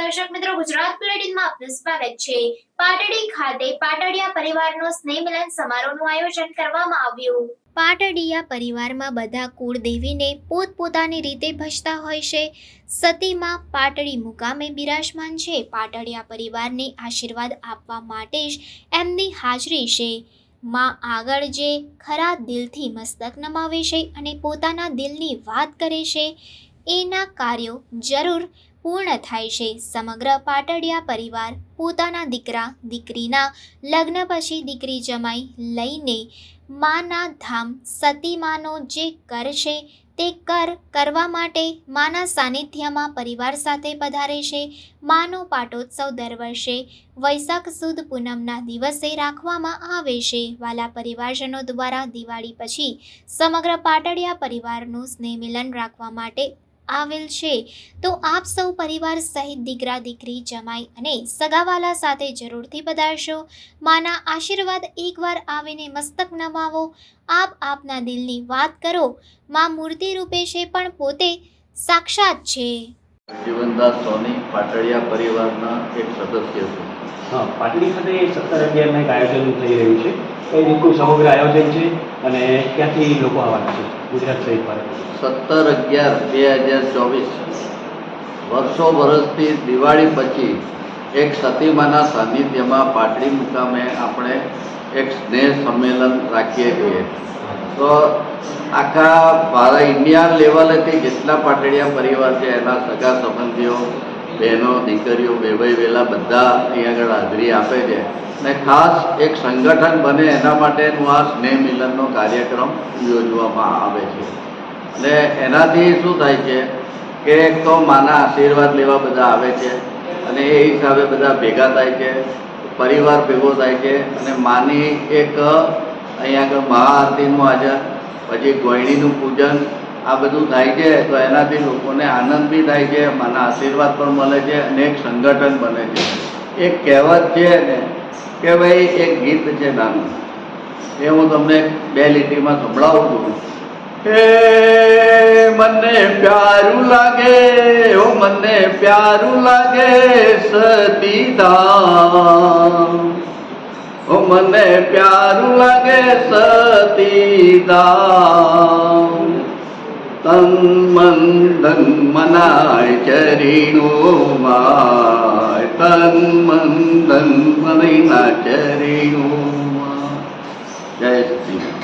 દર્શક મિત્રો, ગુજરાત બુલેટિનમાં આપનું સ્વાગત છે। પાટડી ખાતે પાટડિયા પરિવારનો સ્નેહ મિલન સમારોહનું આયોજન કરવામાં આવ્યું। પાટડિયા પરિવારમાં બધા કુળદેવીને પોતપોતાની રીતે ભજતા હોય છે। સતીમાં પાટડી મુકામે બિરાજમાન છે। પાટડિયા પરિવારને આશીર્વાદ આપવા માટે જ એમની હાજરી છે। માં આગળ જે ખરા દિલથી મસ્તક નમાવે છે અને પોતાના દિલની વાત કરે છે એના કાર્યો જરૂર પૂર્ણ થાય છે। સમગ્ર પાટડિયા પરિવાર પોતાના દીકરા દીકરીના લગ્ન પછી દીકરી જમાઈ લઈને માના ધામ સતીમાનો જે કર છે તે કરવા માટે માના સાનિધ્યમાં પરિવાર સાથે પધારે છે। માનો પાટોત્સવ દર વર્ષે વૈશાખ સુદ પૂનમના દિવસે રાખવામાં આવે છે। વાલા પરિવારજનો દ્વારા દિવાળી પછી સમગ્ર પાટડિયા પરિવારનું સ્નેહ મિલન રાખવા માટે આવેલ છે। તો આપ સૌ પરિવાર સહિત દીકરા દીકરી જમાઈ અને સગાવાલા સાથે જરૂરથી પધારશો। માના આશીર્વાદ એકવાર આવીને મસ્તક નમાવો। આપ આપના દિલની વાત કરો। માં મૂર્તિ રૂપે છે પણ પોતે સાક્ષાત છે। જીવનદાસ સોની પાટડિયા પરિવારના એક સદસ્ય છું। હા, પાટડી ખાતે 17/11 એક આયોજન થઈ રહ્યું છે। કઈ રીતનું સમગ્ર આયોજન છે અને ક્યાંથી લોકો આવવાના છે ગુજરાત સહિત ભારતમાં? 17/11/2024 વર્ષો વર્ષથી દિવાળી પછી એક સતીમાના સાનિધ્યમાં પાટડી મુકામે આપણે એક સ્નેહ સંમેલન રાખીએ છીએ। તો આખા ઇન્ડિયા લેવલેથી જેટલા પાટડિયા પરિવાર છે એના સગા સંબંધીઓ, બહેનો, દીકરીઓ, બેભાઈ વેલા બધા અહીં આગળ હાજરી આપે છે અને ખાસ એક સંગઠન બને એના માટેનું આ સ્નેહ મિલનનો કાર્યક્રમ યોજવામાં આવે છે। અને એનાથી શું થાય છે કે એક તો માના આશીર્વાદ લેવા બધા આવે છે અને એ હિસાબે બધા ભેગા થાય છે, પરિવાર ભેગો થાય છે અને માની એક અહીં આગળ મહાઆરતીનું આયોજન, પછી ગોયણીનું પૂજન આ બધું થાય છે। તો એનાથી લોકોને આનંદ બી થાય છે, માના આશીર્વાદ પણ મળે છે અને એક સંગઠન બને છે। એક કહેવત છે ને કે ભાઈ એક ગીત છે નાનું, એ હું તમને 2 લીટીમાં સંભળાવું છું। હે મને પ્યારું લાગે, ઓ મને પ્યારું લાગે સતીધામ, ઓ મને પ્યારું લાગે સતીધામ। તન મન ધન મનાય ચરીણોમાં, તન મન ધન મનાય ચરીણોમાં। જય શ્રી